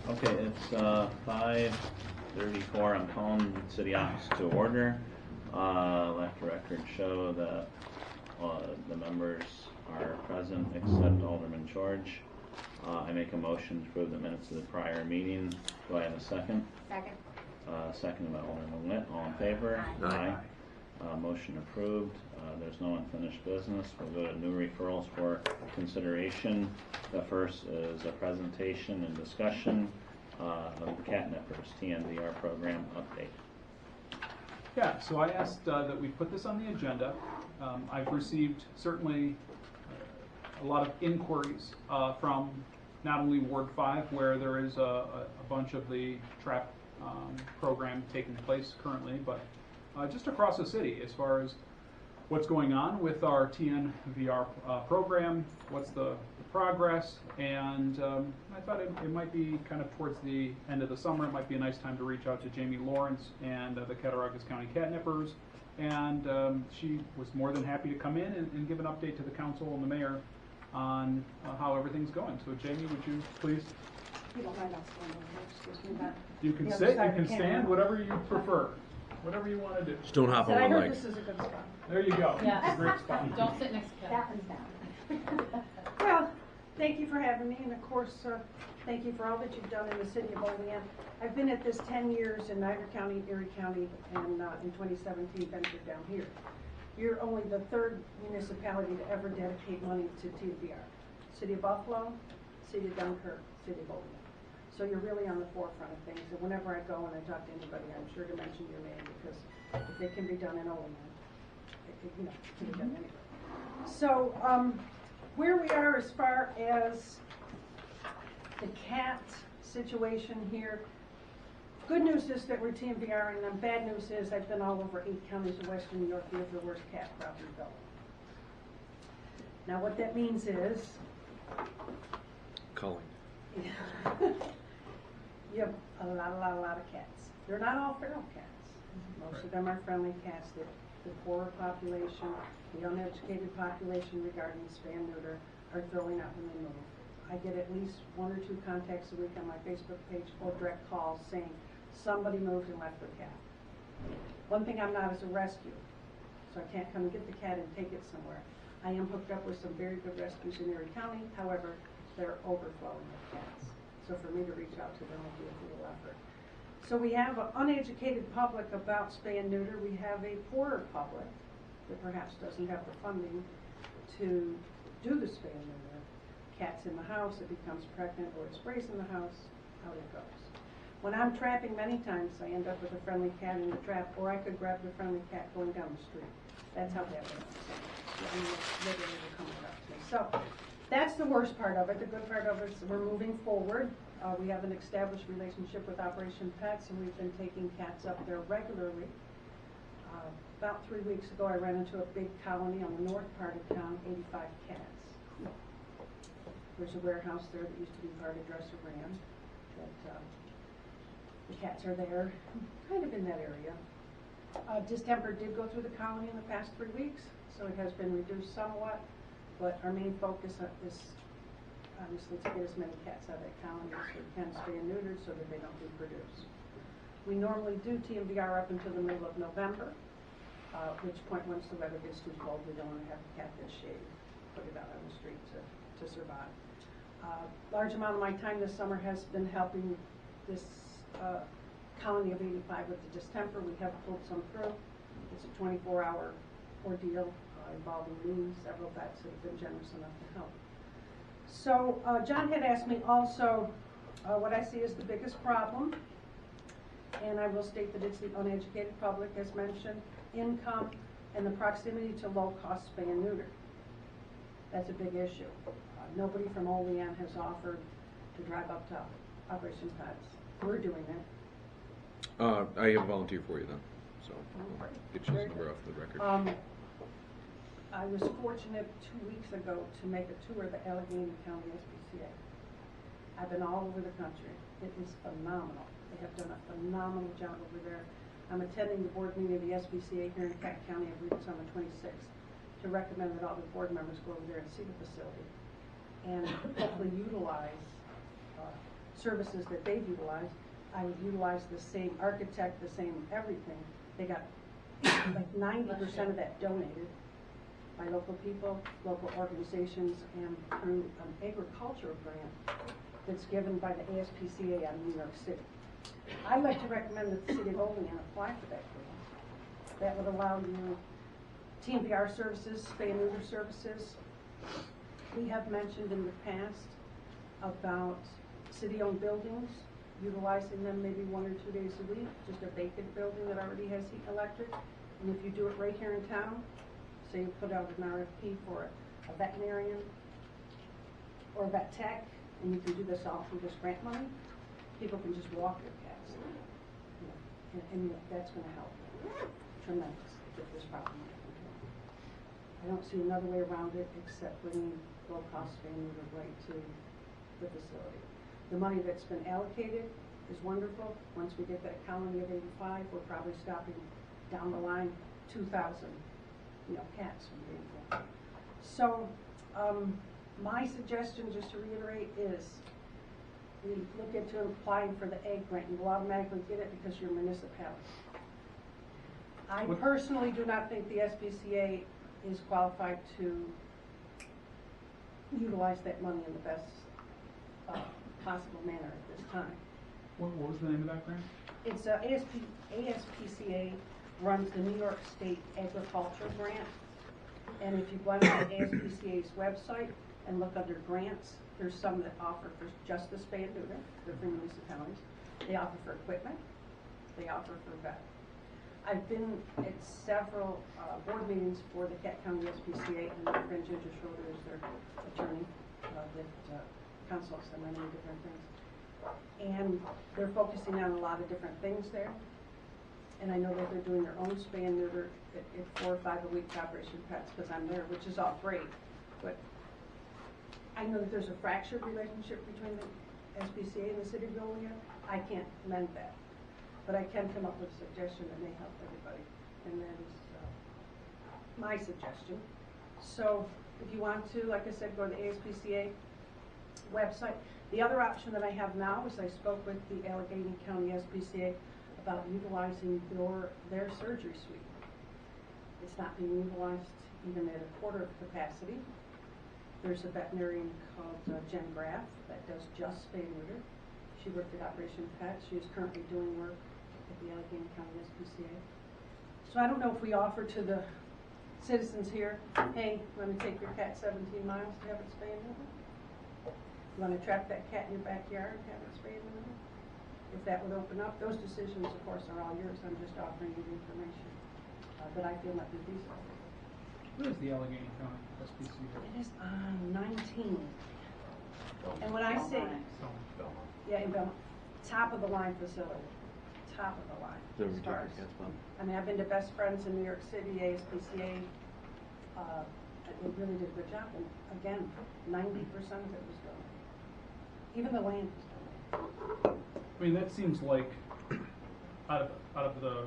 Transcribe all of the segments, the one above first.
Okay, it's 5:34. I'm calling City Office to order. Let the record show that the members are present except Alderman George. I make a motion to approve the minutes of the prior meeting. Do I have a second? Second. Second by Alderman Witt. All in favor? Aye. Motion approved. There's no unfinished business. We'll go to new referrals for consideration. The first is a presentation and discussion of the Catnippers TNVR program update. Yeah, so I asked that we put this on the agenda. I've received certainly a lot of inquiries from not only Ward 5, where there is a bunch of the TRAP program taking place currently, but just across the city as far as what's going on with our TNVR program, what's the progress, and I thought it might be kind of towards the end of the summer. It might be a nice time to reach out to Jamie Lawrence and the Cattaraugus County Catnippers, and she was more than happy to come in and give an update to the council and the mayor on how everything's going. So Jamie, would you please? You don't mind, I'll stand over here. Excuse me, that. You can sit, you can stand, whatever you prefer. Whatever you want to do. Just don't hop on I my heard leg. this is a good spot. There you go. Yeah. It's a great spot. Don't sit next to Kevin. That one's down. Well, thank you for having me, and of course, thank you for all that you've done in the city of Olean. I've been at this 10 years in Niagara County, Erie County, and in 2017 ventured down here. You're only the third municipality to ever dedicate money to TNVR. City of Buffalo, City of Dunkirk, City of Olean. So you're really on the forefront of things, and whenever I go and I talk to anybody, I'm sure to mention your name, because if it can be done in Olean, it can be done anywhere. So where we are as far as the cat situation here, good news is that we're TNVR, and bad news is I've been all over 8 counties of western New York. We have the worst cat problem going. Now what that means is Culling. you have a lot of cats. They're not all feral cats. Most of them are friendly cats. The poorer population, the uneducated population regarding spay and neuter are throwing out when they move. I get at least 1 or 2 contacts a week on my Facebook page or direct calls saying somebody moved and left their cat. One thing I'm not is a rescue, so I can't come and get the cat and take it somewhere. I am hooked up with some very good rescues in Erie County. However, they're overflowing with cats. So for me to reach out to them will be a little effort. So we have an uneducated public about spay and neuter. We have a poorer public that perhaps doesn't have the funding to do the spay and neuter. Cat's in the house, it becomes pregnant, or it sprays in the house, out it goes. When I'm trapping, many times I end up with a friendly cat in the trap, or I could grab the friendly cat going down the street. That's how bad it is. I mean, it's literally coming up to me. So that's the worst part of it. The good part of it is we're moving forward. We have an established relationship with Operation Pets, and we've been taking cats up there regularly. About 3 weeks ago, I ran into a big colony on the north part of town, 85 cats. There's a warehouse there that used to be part of Dresser Ram. The cats are there, kind of in that area. Distemper did go through the colony in the past 3 weeks, so it has been reduced somewhat, but our main focus is obviously to get as many cats out of that colony as we can, spay and neutered, so that they don't reproduce. We normally do TNVR up until the middle of November, at which point once the weather gets too cold, we don't want to have the cat get shaved, put it out on the street to survive. Large amount of my time this summer has been helping this colony of 85 with the distemper. We have pulled some through. It's a 24-hour ordeal involving me, several vets that have been generous enough to help. So John had asked me also what I see as the biggest problem, and I will state that it's the uneducated public, as mentioned, income, and the proximity to low-cost spay and neuter. That's a big issue. Nobody from Olean has offered to drive up to Operation Pets. We're doing it. I have a volunteer for you then, so I'll get you his number off the record. I was fortunate 2 weeks ago to make a tour of the Allegheny County SPCA. I've been all over the country. It is phenomenal. They have done a phenomenal job over there. I'm attending the board meeting of the SPCA here in Catt County, I believe it's on the 26th, to recommend that all the board members go over there and see the facility and hopefully utilize services that they've utilized, I would utilize the same architect, the same everything. They got like 90% of that donated by local people, local organizations, and through an agricultural grant that's given by the ASPCA out of New York City. I'd like to recommend that the City of Olean apply for that grant. That would allow you TNVR services, spay and neuter services. We have mentioned in the past about city-owned buildings, utilizing them maybe 1 or 2 days a week, just a vacant building that already has heat and electric. And if you do it right here in town, say you put out an RFP for a veterinarian or a vet tech, and you can do this all through this grant money, people can just walk their cats. And that's going to help tremendously get this problem under control. I don't see another way around it except bringing low-cost spay and neuter right to the facility. The money that's been allocated is wonderful. Once we get that colony of 85, we're probably stopping down the line 2,000, cats from being born. So, my suggestion, just to reiterate, is we look into applying for the egg grant. You will automatically get it because you're a municipality. I personally do not think the SPCA is qualified to utilize that money in the best possible manner at this time. What was the name of that grant? It's ASPCA runs the New York State Agriculture Grant, and if you go on to the ASPCA's website and look under grants, there's some that offer for just the spay and neuter. They're for municipalities. They offer for equipment. They offer for vet. I've been at several board meetings for the Cat County SPCA, and my friend Ginger Schroeder is their attorney that consults them on many different things. And they're focusing on a lot of different things there. And I know that they're doing their own spay and neuter at 4 or 5 a week Operation Pets, because I'm there, which is all great. But I know that there's a fractured relationship between the SPCA and the City of Olean. I can't mend that. But I can come up with a suggestion that may help everybody. And that is my suggestion. So if you want to, like I said, go to the ASPCA website. The other option that I have now is I spoke with the Allegheny County SPCA about utilizing their surgery suite. It's not being utilized even at a quarter of capacity. There's a veterinarian called Jen Graff that does just spay and neuter. She worked at Operation Pet. She is currently doing work at the Allegheny County SPCA. So I don't know if we offer to the citizens here, hey, you want to take your cat 17 miles to have it spay and neuter? You want to trap that cat in your backyard and have it spay and neuter? If that would open up, those decisions, of course, are all yours. I'm just offering you the information that I feel might be feasible. What is the Allegheny County SPCA? It is on 19. And when I say, yeah, in Belmont, top of the line facility, top of the line. As far as, I mean, I've been to Best Friends in New York City, ASPCA. They really did a good job. And again, 90% of it was donated. Even the land was donated. I mean, that seems like out of the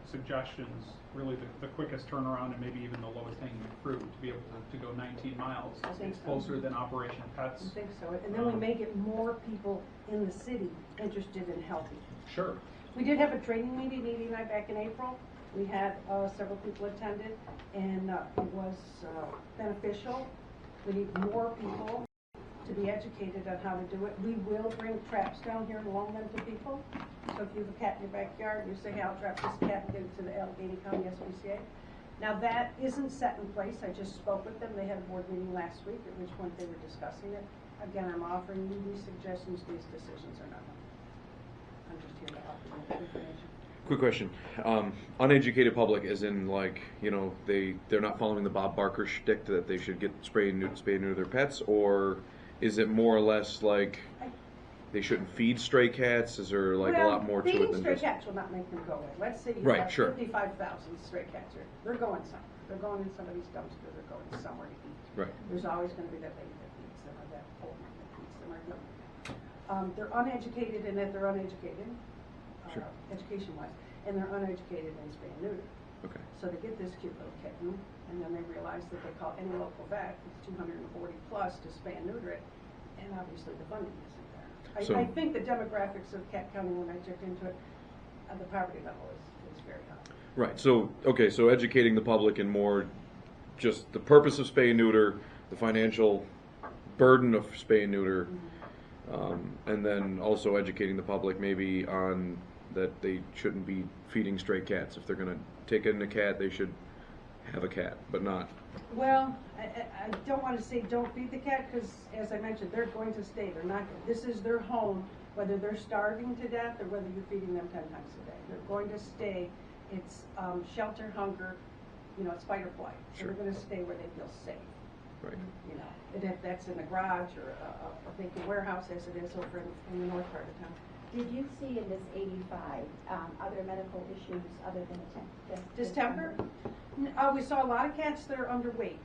suggestions, really the quickest turnaround and maybe even the lowest hanging fruit to be able to go 19 miles. I think It's so. closer than Operation Pets. I think so. And then we may get more people in the city interested in helping. Sure. We did have a training meeting, Edie and I, back in April. We had several people attended, and it was beneficial. We need more people to be educated on how to do it. We will bring traps down here and loan them to people. So if you have a cat in your backyard, you say, hey, I'll trap this cat and get it to the Allegheny County SPCA. Now that isn't set in place. I just spoke with them. They had a board meeting last week, at which point they were discussing it. Again, I'm offering you these suggestions. These decisions are not mine. I'm just here to offer you information. Quick question. Uneducated public, as in, like, they're not following the Bob Barker shtick that they should get spay and neuter their pets, or is it more or less like they shouldn't feed stray cats? Is there like a lot more to it than feeding stray just... cats will not make them go away. Let's say you Right, have sure. 55,000 stray cats here. They're going somewhere. They're going in somebody's dumpster. They're going somewhere to eat. Right. There's always going to be that lady that feeds them, or that old man that feeds them, or something. They're uneducated in that they're uneducated, Sure. education-wise, and they're uneducated in spay and neuter. Okay. So they get this cute little kitten, and then they realize that they call any local vet, it's $240 plus to spay and neuter it, and obviously the funding isn't there. So- I think the demographics of Cat County, when I checked into it, at the poverty level is very high. Right, so, okay, so educating the public and more just the purpose of spay and neuter, the financial burden of spay and neuter, and then also educating the public maybe on that they shouldn't be feeding stray cats. If they're gonna take in a cat, they should have a cat, but not. Well, I don't want to say don't feed the cat, because as I mentioned, they're going to stay. They're not, this is their home, whether they're starving to death or whether you're feeding them 10 times a day. They're going to stay. It's shelter, hunger, you know, it's fight or flight. So Sure. they're going to stay where they feel safe. Right. You know, and if that's in the garage or a vacant warehouse as it is over in the north part of town. Did you see in this 85 other medical issues other than Distemper? We saw a lot of cats that are underweight.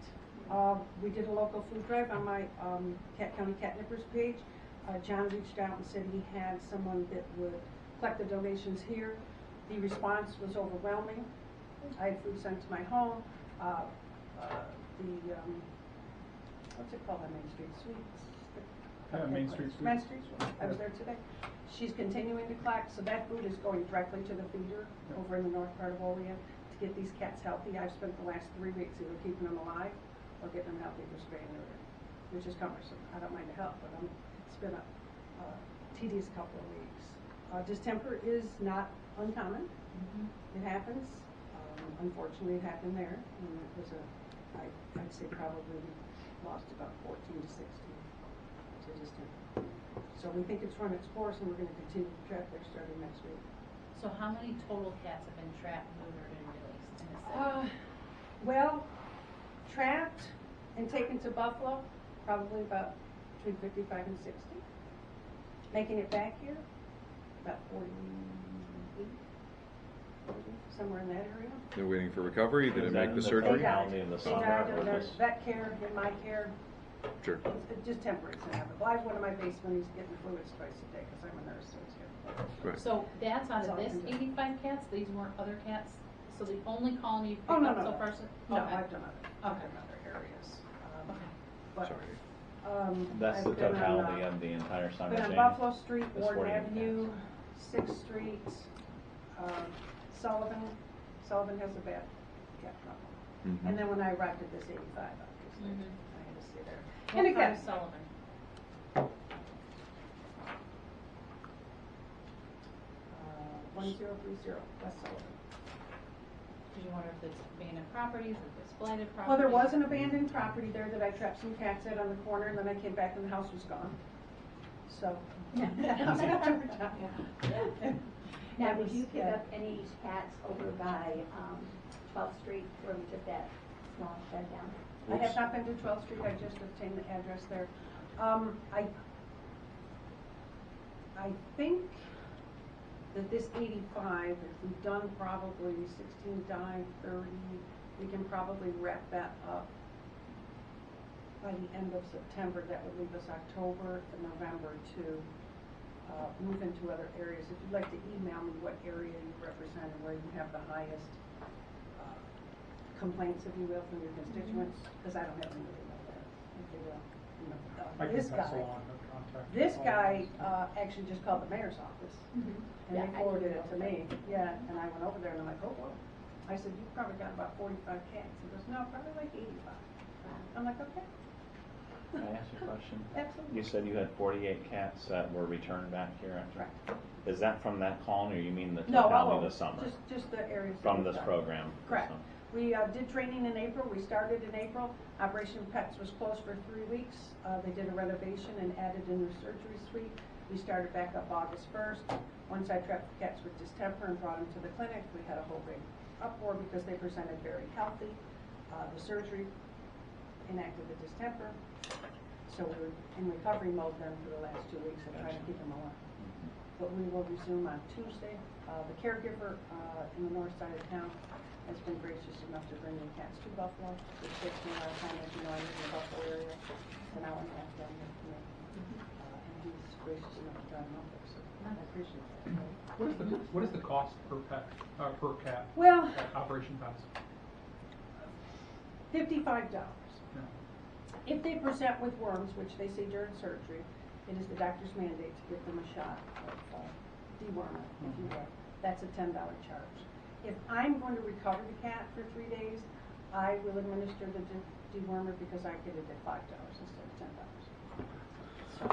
We did a local food drive on my Cat County Catnippers page. John reached out and said he had someone that would collect the donations here. The response was overwhelming. I had food sent to my home. What's it called on Main Street? Sweets? Main Street Sweets. Main Street Sweets. I was there today. She's continuing to collect, so that food is going directly to the feeder over in the north part of Olean to get these cats healthy. I've spent the last 3 weeks either keeping them alive or getting them healthy for spay and neuter, which is cumbersome. I don't mind the help, but it's been a tedious couple of weeks. Distemper is not uncommon. It happens. Unfortunately, it happened there, and it was I'd say probably lost about 14 to 16 to distemper. So we think it's run its course, and we're going to continue to track there starting next week. So how many total cats have been trapped, neutered, and released in the city? Well, trapped and taken to Buffalo, probably about between 55 and 60. Making it back here, about 48, 40, somewhere in that area. They're waiting for recovery, did Is it that make in the the surgery? They died. County in the They summer died or in their this- vet care, in my care. Sure. It's just temporary, it's inevitable. I have one in my basement, he's getting fluids twice a day because I'm a nurse, so it's good. Right. So that's out That's all of I this can do. 85 cats? These weren't other cats? So the only colony you've Oh, picked no, up no, so no. far? No, Okay. I've done Okay. other areas. Okay. But, Sorry. That's I've the been on, totality of the entire summer, been on Jamie. Buffalo Street, It's Warden 48 Avenue, 6th Street, Sullivan has a bad cat problem. Mhm. And then when I arrived at this 85, obviously, Mhm. I had to stay there. What And part again, of Sullivan? 1030 West Sullivan. Did you wonder if it's abandoned properties, if it's blighted properties? Well, there was an abandoned property there that I trapped some cats at on the corner, and then I came back and the house was gone. So. Now, did you pick up any cats over by 12th Street where we took that small shed down? I have not been to 12th Street, I just obtained the address there. I think that this 85, if we've done probably 16 dive, 30, we can probably wrap that up by the end of September. That would leave us October and November to move into other areas. If you'd like to email me what area you represent and where you have the highest complaints, if you will, from your constituents, because I don't have any of that. If you will, you know, I can this pass guy. along the contact. This guy actually just called the mayor's office, and Yeah, they I forwarded it emailed to me. them. Yeah, and I went over there and I'm like, oh, boy. I said, you've probably got about 45 cats. He goes, no, probably like 85. I'm like, okay. Can I ask you a question? Absolutely. You said you had 48 cats that were returned back here after? Correct. Is that from that colony, or you mean the No, totality all of over. the summer? Just the areas. that From we've this done. program? Correct. So- We did training in April. We started in April. Operation Pets was closed for 3 weeks. They did a renovation and added a new surgery suite. We started back up August 1st. Once I trapped the cats with distemper and brought them to the clinic, we had a whole big uproar because they presented very healthy. The surgery enacted the distemper. So we were in recovery mode then for the last 2 weeks and trying to keep them alive. But we will resume on Tuesday. The caregiver in the north side of town has been gracious enough to bring the cats to Buffalo. It takes me a lot of time, as you know, I live in the Buffalo area. It's an hour and a half down here for me. And he's gracious enough to drive them up there, so I appreciate that. What is the cost per pet, per cat Well, at Operation Pets? $55. Yeah. If they present with worms, which they say during surgery, It is the doctor's mandate to give them a shot of dewormer, if you will. That's a $10 charge. If I'm going to recover the cat for 3 days, I will administer the dewormer because I get it at $5 instead of $10. So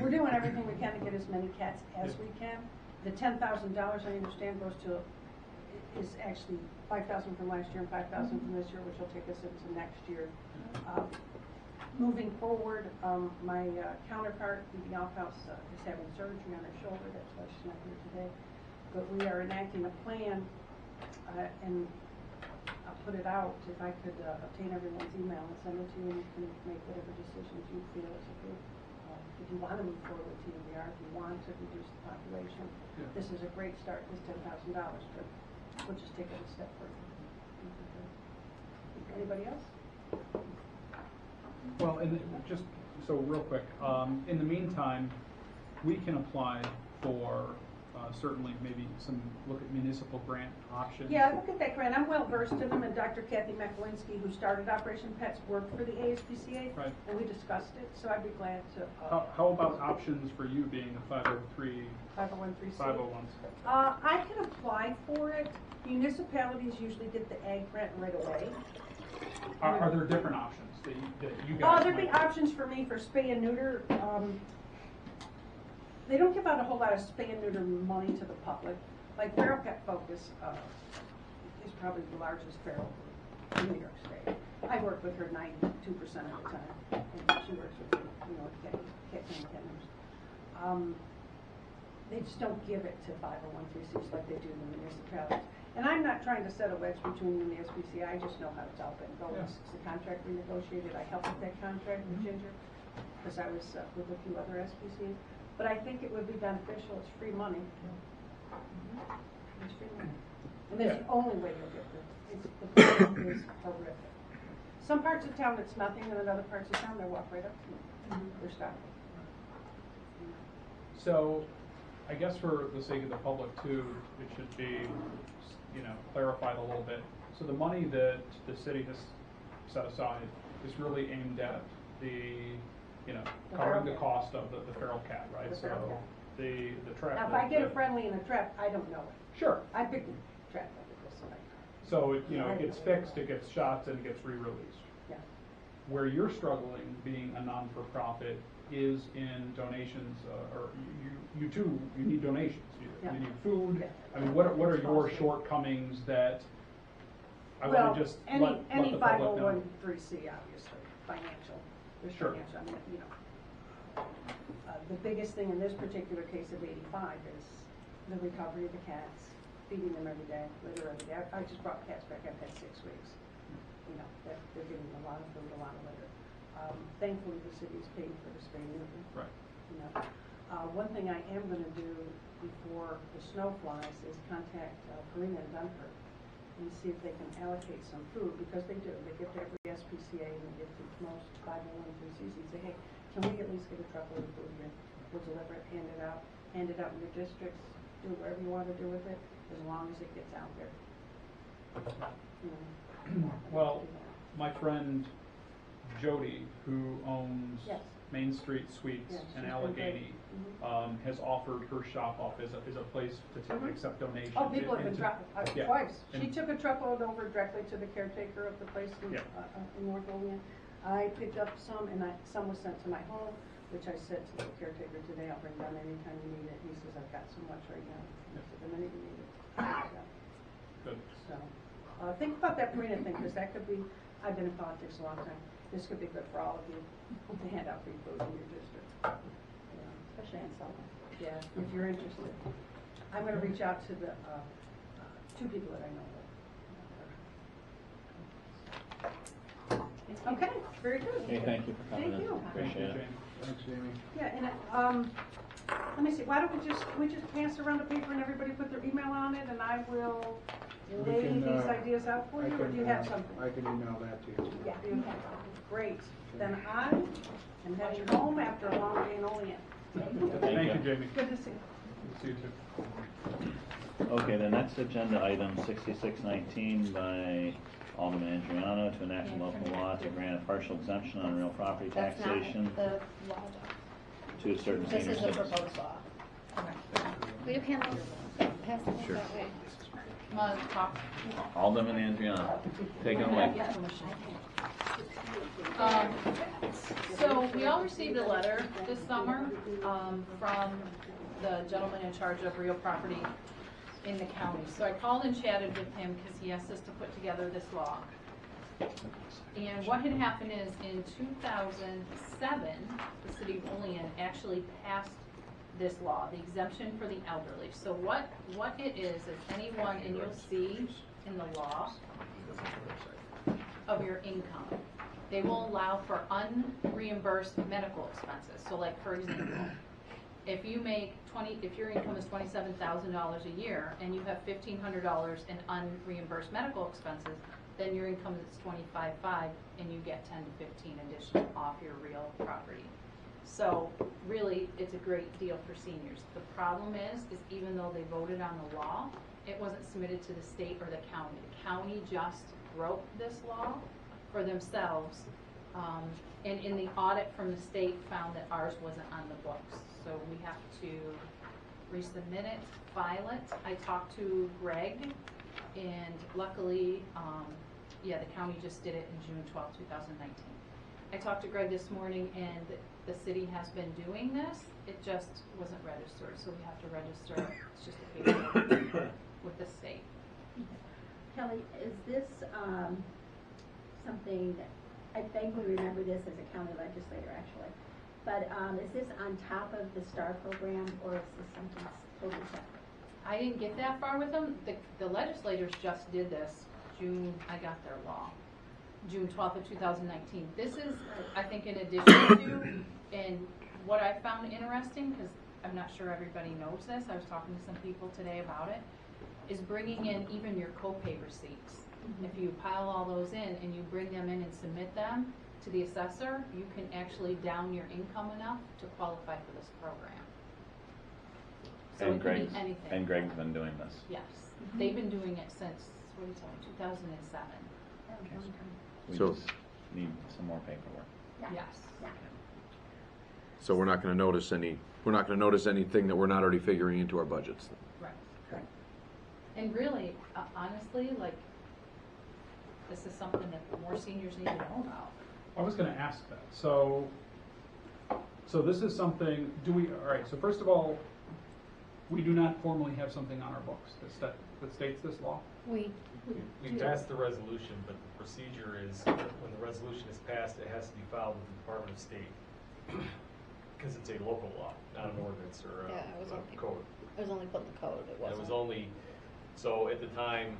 we're doing everything we can to get as many cats as we can. The $10,000 I understand goes to is actually $5,000 from last year and $5,000 from this year, which will take us into next year. Moving forward, my counterpart, Phoebe Alkhouse, is having surgery on her shoulder. That's why she's not here today. But we are enacting a plan, and I'll put it out. If I could obtain everyone's email and send it to you, and you can make whatever decisions you feel is good. If you want to move forward with TNVR, if you want to reduce the population, this is a great start. This $10,000, but we'll just take it a step further. Anybody else? Well, and just so real quick, in the meantime, we can apply for certainly maybe look at municipal grant options. Yeah, look at that grant. I'm well versed in them, and Dr. Kathy McElinsky, who started Operation Pets, worked for the ASPCA, Right. and we discussed it, so I'd be glad to. How about options for you being a 501(c)? 501(c)? I can apply for it. Municipalities usually get the ag grant right away. Are there different options that you guys? Oh, there'd be options for me for spay and neuter. They don't give out a whole lot of spay and neuter money to the public. Like Feral Cat Focus is probably the largest feral in New York State. I work with her 92% of the time, and she works with Catnippers. They just don't give it to 501(c)(3)s like they do in the municipalities. And I'm not trying to set a wedge between you and the SPCA. I just know how it's all been going. It's the contract we negotiated. I helped with that contract with Ginger because I was with a few other SPCs. But I think it would be beneficial. It's free money. It's free money. And that's the only way you'll get this. The problem is horrific. Some parts of town it's nothing, and in other parts of town they walk right up to you. They're stopping. So, I guess for the sake of the public too, it should be, clarified a little bit. So the money that the city has set aside is really aimed at covering the cost of the feral cat, right? The feral cat. The trap. Now, if I get a friendly in a trap, I don't know it. Sure. I picked a trap like this. So it gets fixed, it gets shots, and it gets re-released. Yeah. Where you're struggling, being a non-for-profit, is in donations, or you need donations. You need food. Yeah. I mean, what are your shortcomings that I want to just any let the public know? 501(c), obviously, financial. There's Sure. financial. I mean, the biggest thing in this particular case of 85 is the recovery of the cats, feeding them every day, litter every day. I just brought cats back. I've had 6 weeks. They're getting a lot of food, a lot of litter. Thankfully, the city is paying for the spay and neuter. Right. One thing I am going to do before the snow flies is contact Karina and Dunkirk and see if they can allocate some food, because they do. They give to every SPCA and they give to most 501(c)s and say, hey, can we at least get a truckload of food here? We'll deliver it, hand it out in your districts, do whatever you want to do with it, as long as it gets out there. Well, my friend Jody, who owns Main Street Suites in Allegheny, has offered her shop up as a place to accept donations. Oh, people have been twice. She took a truckload over directly to the caretaker of the place in North Olean. I picked up some, and some was sent to my home, which I said to the caretaker today, I'll bring down anytime you need it. He says, I've got so much right now. I said, the minute you need it. Good. So, think about that Marina thing, because that could be, I've been in politics a long time. This could be good for all of you to hand out free food in your district. Especially in summer. Yeah, if you're interested. I'm going to reach out to the 2 people that I know of. Okay, very good. Hey, thank you for coming in. Thank you. Appreciate it. Thanks, Jamie. Yeah, and let me see. Why don't we just pass around the paper and everybody put their email on it, and I will lay these ideas out for you, or do you have something? I can email that to you. Yeah, you have something. Great. Then I am heading home after a long day in Olean. Thank you, Jamie. Good to see you. Good to see you too. Okay, the next agenda item, 6619 by Alderman Andreano, to enact a local law to grant a partial exemption on real property taxation. That's not the law, to a certain This senior is a citizen. proposed law. We do hand those, pass them Sure. that way. I'm gonna talk. Alderman Andreano, take it away. So we all received a letter this summer from the gentleman in charge of real property in the county. So I called and chatted with him because he asked us to put together this law. And what had happened is in 2007, the city of Olean actually passed this law, the exemption for the elderly. So what it is anyone, and you'll see in the law, of your income. They will allow for unreimbursed medical expenses. So like, for example, if you make if your income is $27,000 a year and you have $1,500 in unreimbursed medical expenses, then your income is $25,500 and you get 10 to 15 additional off your real property. So really, it's a great deal for seniors. The problem is even though they voted on the law, it wasn't submitted to the state or the county. The county just wrote this law for themselves, and in the audit from the state found that ours wasn't on the books. So we have to resubmit it, file it. I talked to Greg, and luckily, the county just did it in June 12, 2019. I talked to Greg this morning, and the city has been doing this. It just wasn't registered, so we have to register. It's just a paperwork with the state. Kelly, is this something that, I vaguely remember this as a county legislator actually, but is this on top of the STAR program, or is this something totally separate? I didn't get that far with them. The legislators just did this June, I got their law, June 12th of 2019. This is, I think, in addition to, and what I found interesting, because I'm not sure everybody knows this, I was talking to some people today about it, is bringing in even your copay receipts. If you pile all those in and you bring them in and submit them to the assessor, you can actually down your income enough to qualify for this program. So it could be anything. And Greg's been doing this. Yes, they've been doing it since, what do you tell me, 2007. We So- just need some more paperwork. Yes. So we're not going to notice anything that we're not already figuring into our budgets. Right. Correct. And really, honestly, like, this is something that more seniors need to know about. I was going to ask that. So this is something, all right, so first of all, we do not formally have something on our books that states this law. We We passed the resolution, but the procedure is, when the resolution is passed, it has to be filed with the Department of State. Because it's a local law, not an ordinance or Yeah, it was a only- code. it was only put in the code. It It wasn't. was only, so at the time,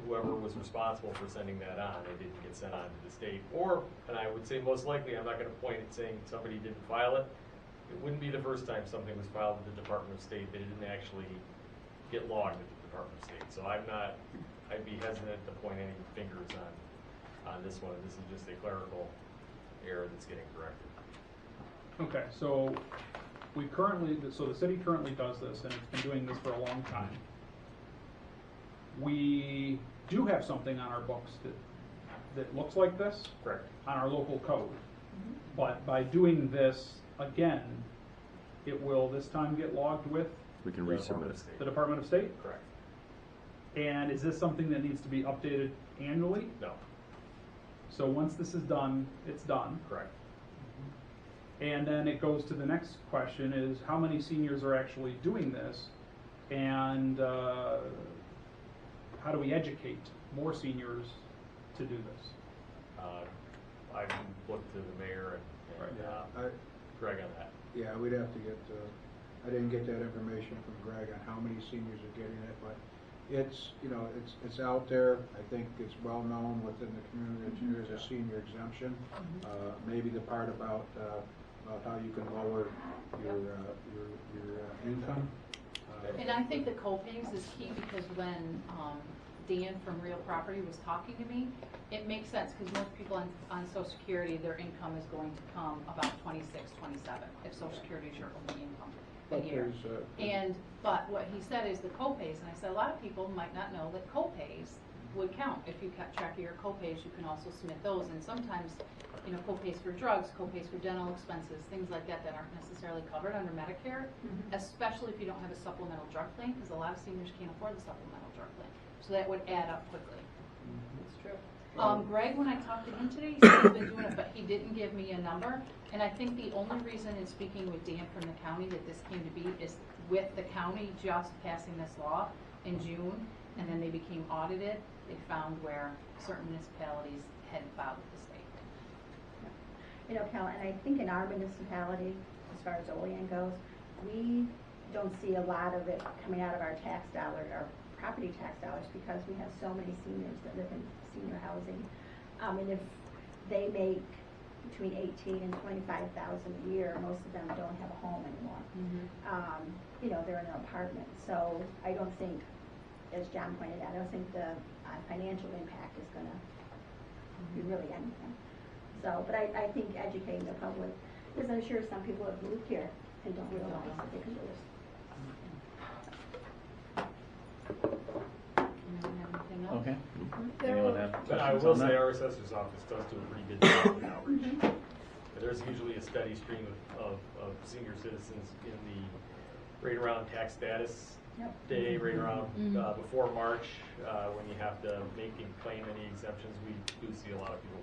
whoever was responsible for sending that on, it didn't get sent on to the state. Or, and I would say most likely, I'm not gonna point at saying somebody didn't file it. It wouldn't be the first time something was filed with the Department of State that it didn't actually get logged at the Department of State. So I'd be hesitant to point any fingers on this one. This is just a clerical error that's getting corrected. Okay, so the city currently does this, and it's been doing this for a long time. We do have something on our books that looks like this Correct. on our local code. But by doing this again, it will this time get logged with We can The resubmit Department it. of State. the Department of State? Correct. And is this something that needs to be updated annually? No, So once this is done, it's done. correct. And then it goes to the next question is how many seniors are actually doing this? And how do we educate more seniors to do this? I can look to the mayor and Right. Greg on that. Yeah, we'd have to get, I didn't get that information from Greg on how many seniors are getting it, but it's, it's out there. I think it's well known within the community that there is a senior exemption. Maybe the part about how you can lower your income. And I think the co-pays is key because when Dan from Real Property was talking to me, it makes sense because most people on Social Security, their income is going to come about 26, 27, if Social Security is your only income a But year. there's, But what he said is the co-pays, and I said a lot of people might not know that co-pays would count. If you kept track of your co-pays, you can also submit those, and sometimes, you know, co-pays for drugs, co-pays for dental expenses, things like that that aren't necessarily covered under Medicare, especially if you don't have a supplemental drug plan, because a lot of seniors can't afford the supplemental drug plan. So that would add up quickly. It's true. Greg, when I talked to him today, he said he's been doing it, but he didn't give me a number. And I think the only reason in speaking with Dan from the county that this came to be is with the county just passing this law in June, and then they became audited, they found where certain municipalities hadn't filed with the state. You know, Cal, and I think in our municipality, as far as OEN goes, we don't see a lot of it coming out of our tax dollar, our property tax dollars, because we have so many seniors that live in senior housing. And if they make between 18 and 25,000 a year, most of them don't have a home anymore. You know, they're in an apartment. So I don't think, as John pointed out, I don't think the financial impact is going to be really anything. So, but I think educating the public, because I'm sure some people have moved here and don't realize that they can do this. Okay. There Anyone will- have But I questions will on say that? our assessor's office does do a pretty good job of outreach. There's usually a steady stream of senior citizens in the, right around tax status day, right around before March, when you have to make and claim any exemptions, we do see a lot of people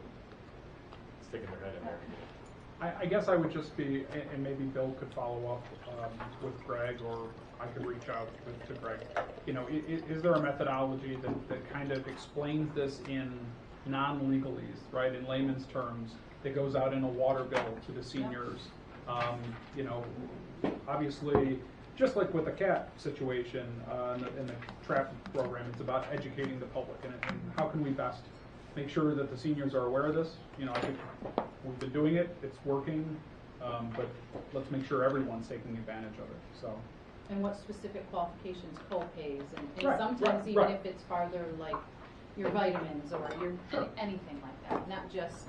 sticking their head in there. I guess I would just be, and maybe Bill could follow up with Greg, or I could reach out to Greg. You know, is there a methodology that kind of explains this in non-legalese, right, in layman's terms, that goes out in a water bill to the seniors? You know, obviously, just like with the CAT situation in the traffic program, it's about educating the public, and how can we best make sure that the seniors are aware of this. You know, I think we've been doing it, it's working, but let's make sure everyone's taking advantage of it, so. And what specific qualifications, co-pays, and Right, sometimes right, even right. if it's farther, like your vitamins or your anything like that, not just,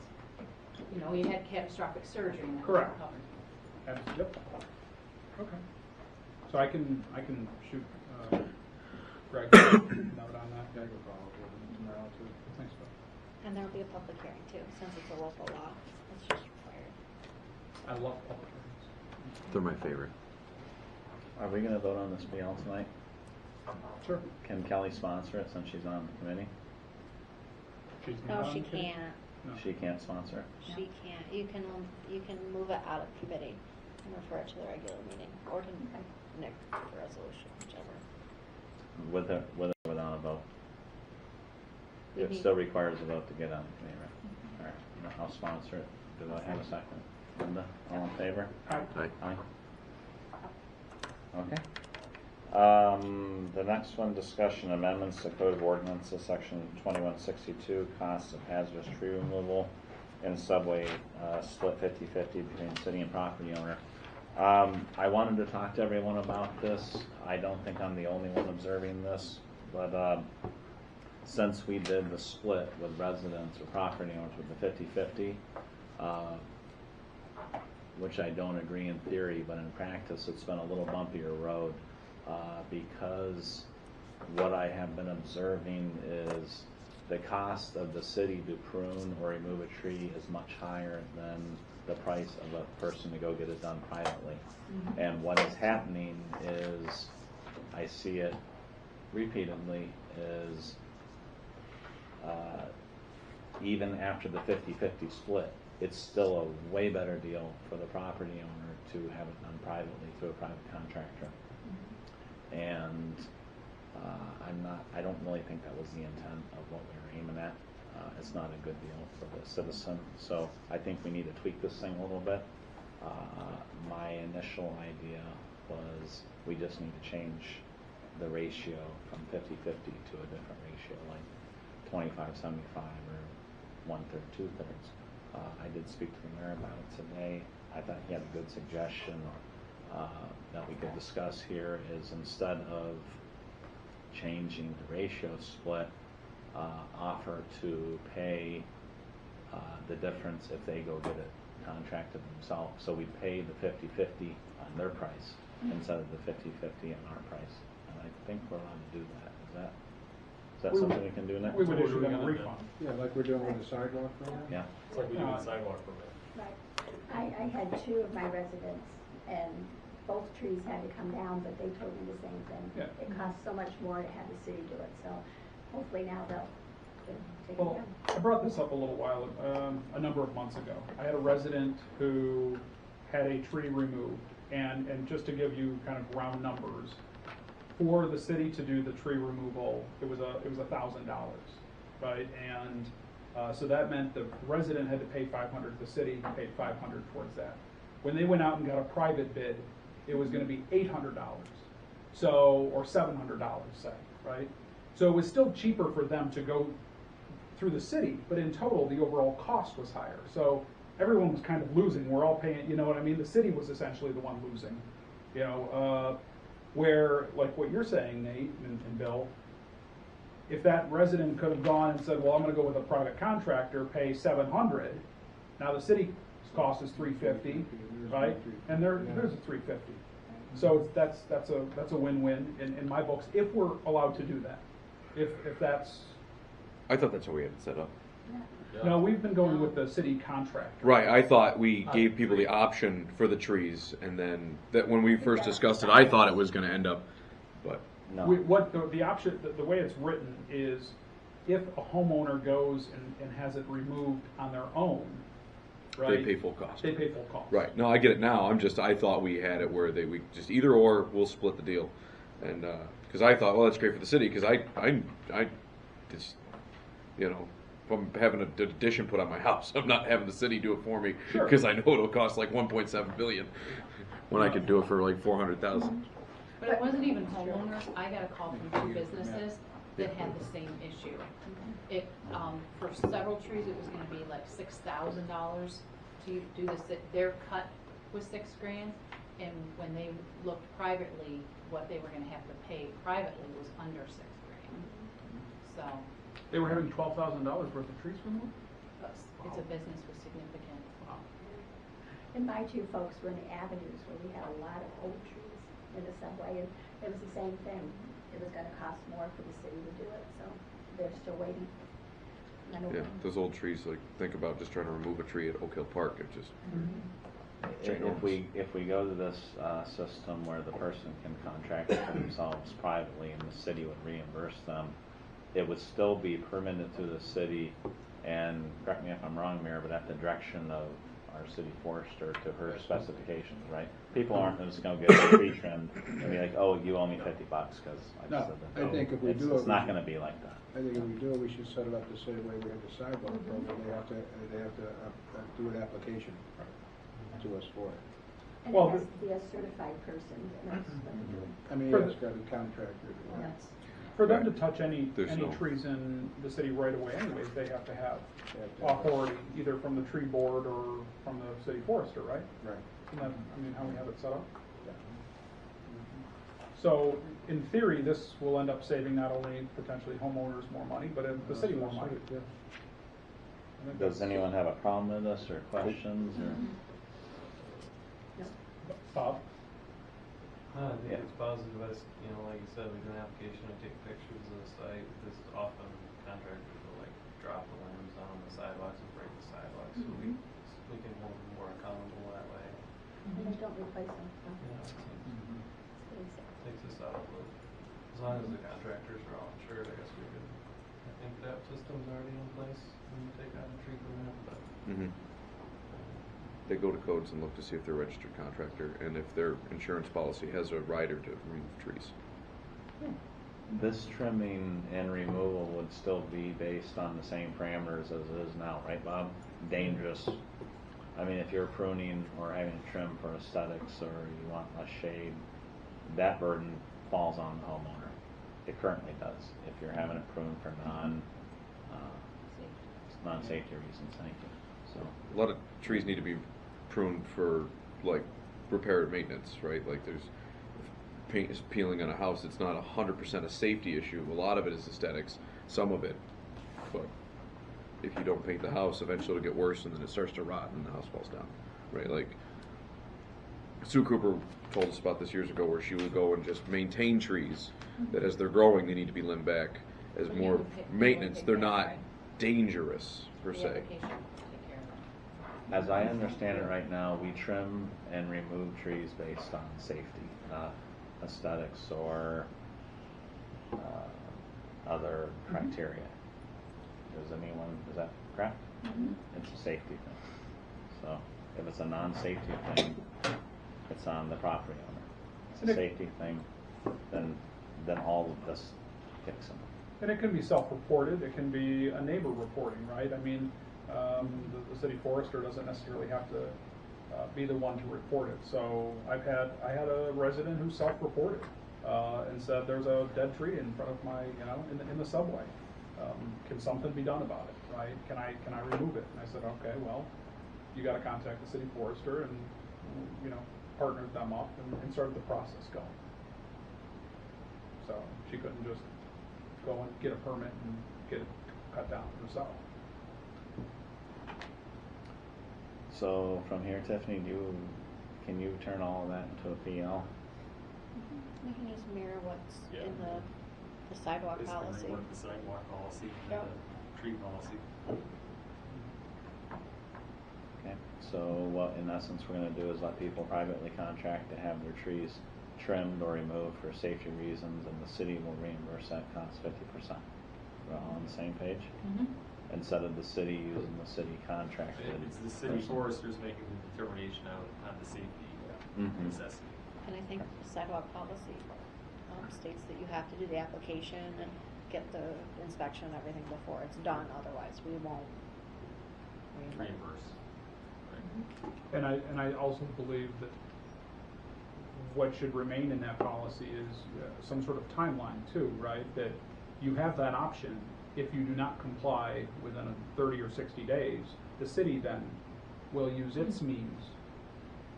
you know, you had catastrophic surgery and that Correct. wasn't covered. Yep. Okay. So I can shoot Greg a note on that. Yeah, I can follow up with them tomorrow too. Thanks, Bill. And there'll be a public hearing too, since it's a local law. It's just required. I love public hearings. They're my favorite. Are we gonna vote on this PL tonight? Sure. Can Kelly sponsor it since she's on the committee? She's No, not on she the committee? can't. No. She can't sponsor it? She can't. You can move it out of committee and refer it to the regular meeting, or to Nick for the resolution, whichever. With or without a vote? We It need- still requires a vote to get on the committee, right? All right, I'll sponsor it. Do I have a second? Linda, all in favor? Aye. Aye. Aye. Okay. The next one, discussion amendments to Code of Ordinances Section 2162, costs of hazardous tree removal in subway, split 50-50 between city and property owner. I wanted to talk to everyone about this. I don't think I'm the only one observing this, but since we did the split with residents or property owners with the 50-50, which I don't agree in theory, but in practice it's been a little bumpier road, because what I have been observing is the cost of the city to prune or remove a tree is much higher than the price of a person to go get it done privately. And what is happening is, I see it repeatedly, is even after the 50-50 split, it's still a way better deal for the property owner to have it done privately through a private contractor. And I don't really think that was the intent of what we were aiming at. It's not a good deal for the citizen, so I think we need to tweak this thing a little bit. My initial idea was we just need to change the ratio from 50-50 to a different ratio, like 25-75 or 1/3, 2/3. I did speak to the mayor about it today. I thought he had a good suggestion that we could discuss here, is instead of changing the ratio split, offer to pay the difference if they go get it contracted themselves. So we pay the 50-50 on their price instead of the 50-50 on our price. And I think we're allowed to do that. Is that that We something would- we can do next? We would What issue are we them a gonna do? refund. Yeah, like we're doing with the sidewalk program? Yeah. It's like we do with the sidewalk permit. Right. I had two of my residents, and both trees had to come down, but they told me the same thing. Yeah. It costs so much more to have the city do it, so hopefully now they'll take it Well, down. I brought this up a little while, a number of months ago. I had a resident who had a tree removed, and just to give you kind of round numbers, for the city to do the tree removal, it was $1,000, right? And so that meant the resident had to pay $500, the city paid $500 towards that. When they went out and got a private bid, it was going to be $800, so, or $700, say, right? So it was still cheaper for them to go through the city, but in total, the overall cost was higher. So everyone was kind of losing. We're all paying, you know what I mean? The city was essentially the one losing, you know, where, like what you're saying, Nate and Bill, if that resident could have gone and said, well, I'm going to go with a private contractor, pay $700, now the city's cost is $350, right? And there's a $350. So that's a win-win in my books, if we're allowed to do that. If that's, I thought that's how we had it set up. no, we've been going with the city contractor. Right, I thought we gave people the option for the trees, and then that when we first discussed it, I thought it was going to end up, but No. What the option, the way it's written is, if a homeowner goes and has it removed on their own, right? they pay full cost. They pay full cost. Right. No, I get it now. I thought we had it where we just either or, we'll split the deal, and because I thought, well, that's great for the city because I just, you know, if I'm having an addition put on my house, I'm not having the city do it for me Sure. because I know it'll cost like 1.7 billion when I could do it for like 400,000. But it wasn't even homeowners, I got a call from two businesses that had the same issue. It, for several trees, it was gonna be like $6,000 to do this, their cut was $6,000, and when they looked privately, what they were gonna have to pay privately was under $6,000. So, They were having $12,000 worth of trees removed? it's a business with significant. Wow. And my two folks were in the avenues where we had a lot of old trees in the subway, and it was the same thing. It was gonna cost more for the city to do it, so they're still waiting. And I know- Yeah, those old trees. Like think about just trying to remove a tree at Oak Hill Park. It just If we go to this system where the person can contract it for themselves privately and the city would reimburse them, it would still be permitted through the city, and correct me if I'm wrong, Mayor, but at the direction of our city forester to her specifications, right? People aren't just going to get a tree trimmed and be like, oh, you owe me $50 because I No, just said that. I think if we It's- do it, it's not going to be like that. I think if we do it, we should set it up the same way we have the sidewalk program. They have to do an application to us for it. And Well, it has to be a certified person, that's what they do. I mean, For yeah, it's the- got to be contracted. That's- For them to touch any There's no- trees in the city right away anyways, they have to have They have to have- authority, either from the tree board or from the city forester, right? Right. Isn't that, I mean, how we have it set up? So, in theory, this will end up saving not only potentially homeowners more money, but the city more money. Yeah. I think Does that's- anyone have a problem with this or questions or? Bob? I think Yeah. it's positive, as, you know, like you said, we do an application and take pictures of the site, because often contractors will like drop the limbs on the sidewalks and break the sidewalks, so we can hold them more accountable that way. And they don't replace them, so Yeah, it's pretty safe. takes us out of, as long as the contractors are all insured, I guess we could, I think that system's already in place when you take out a tree permit, but. they go to codes and look to see if they're a registered contractor and if their insurance policy has a rider to remove trees. This trimming and removal would still be based on the same parameters as it is now, right, Bob? Dangerous. I mean, if you're pruning or having to trim for aesthetics or you want less shade, that burden falls on the homeowner. It currently does. If you're having it pruned for non-safety reasons, thank you. So, A lot of trees need to be pruned for like repair and maintenance, right? Like there's if paint is peeling on a house, it's not 100% a safety issue. A lot of it is aesthetics, some of it. But if you don't paint the house, eventually it'll get worse and then it starts to rot and the house falls down, right? Like Sue Cooper told us about this years ago where she would go and just maintain trees that as they're growing they need to be limbed back as But you more would pick- you would maintenance. pick They're that, not right? dangerous per The se. application will take care of that. As I understand it right now, we trim and remove trees based on safety, not aesthetics or other criteria. Is that correct? It's a safety thing. So if it's a non-safety thing, it's on the property owner. It's a safety thing, then all of this kicks in. And it can be self-reported, it can be a neighbor reporting, right? I mean, the city forester doesn't necessarily have to be the one to report it. So I had a resident who self-reported and said, there's a dead tree in front of my, in the subway. Can something be done about it, right? Can I remove it? And I said, okay, well, you gotta contact the city forester and, partnered them up and started the process going. So she couldn't just go and get a permit and get it cut down herself. So from here, Tiffany, can you turn all of that into a PL? We can just mirror what's Yeah. in the sidewalk Basically policy. rework the sidewalk policy and Yep. the tree policy. Okay, so what in essence we're gonna do is let people privately contract to have their trees trimmed or removed for safety reasons, and the city will reimburse that cost 50%. We're all on the same page? Instead of the city using the city contracted. It's the city person. foresters making the determination on the safety Mhm. necessity. And I think the sidewalk policy states that you have to do the application and get the inspection and everything before it's done, otherwise we won't Reimburse. And I also believe that what should remain in that policy is some sort of timeline too, right? That you have that option. If you do not comply within 30 or 60 days, the city then will use its means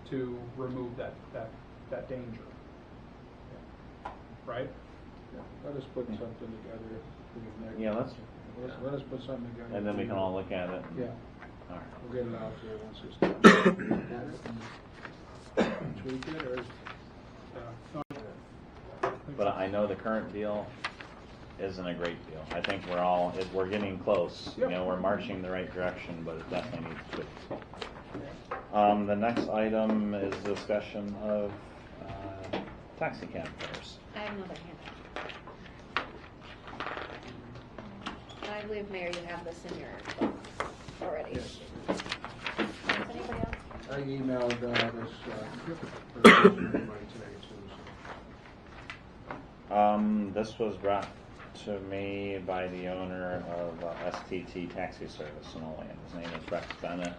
to remove that danger. Right? Yeah, let us put something together for the next. Yeah, Let us put something together. And then we can all look at it. and- Yeah, All right. we'll get it out there once it's done. Look at it and tweak it, or is But I know the current deal isn't a great deal. I think we're getting close. Yep. We're marching the right direction, but it definitely needs tweaks. The next item is discussion of taxicab fares. I have another hand. I believe, Mayor, you have this in your book already. Yes. Does anybody else? I emailed this for everybody today too. So. This was brought to me by the owner of STT Taxi Service in Olean. His name is Rex Bennett,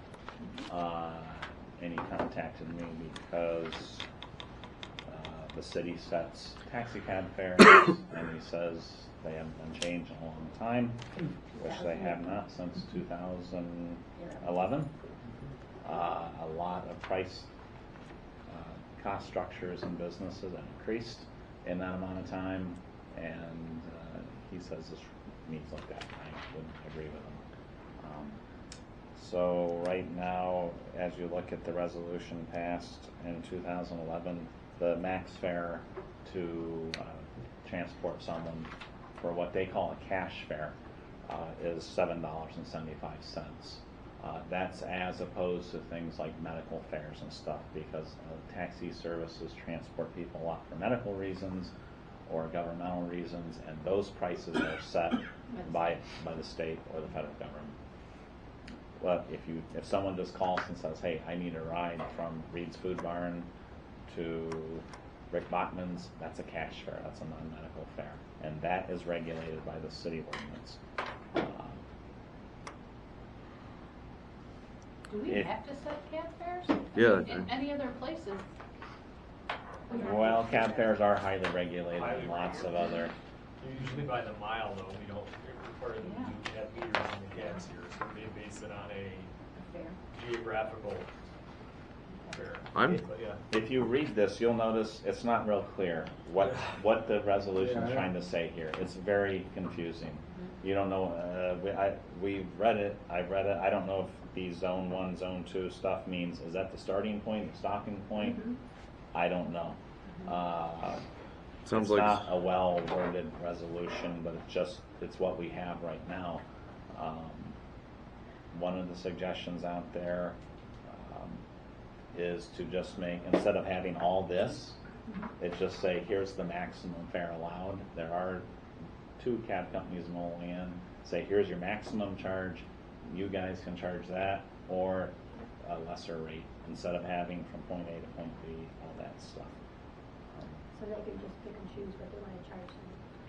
and he contacted me because the city sets taxicab fares, and he says they haven't been changed in a long time, which they have not since 2011. A lot of price cost structures and businesses have increased in that amount of time, and he says this needs looked at. I wouldn't agree with him. So right now, as you look at the resolution passed in 2011, the max fare to transport someone for what they call a cash fare is $7.75. That's as opposed to things like medical fares and stuff, because taxi services transport people a lot for medical reasons or governmental reasons, and those prices are set by the state or the federal government. Well, if someone just calls and says, "Hey, I need a ride from Reed's Food Barn to Rick Bachman's," that's a cash fare. That's a non-medical fare, and that is regulated by the city ordinance. Do we If- have to set cab fares? Yeah, In any other places? Well, cab fares are highly regulated in lots of other. Usually by the mile though, we don't require them to do cab meters in the cabs here, so they base it on a Fair. geographical fare. I'm- But yeah. If you read this, you'll notice it's not real clear what the resolution is Yeah. trying to say here. It's very confusing. You don't know. We read it. I've read it. I don't know if the zone 1, zone 2 stuff means, is that the starting point, the stopping point? I don't know. Sounds it's like not a well-worded resolution, but it's what we have right now. One of the suggestions out there is to just make, instead of having all this, it just say, here's the maximum fare allowed. There are 2 cab companies in Olean. Say, here's your maximum charge. You guys can charge that or a lesser rate, instead of having from point A to point B, all that stuff. So they can just pick and choose what they want to charge them.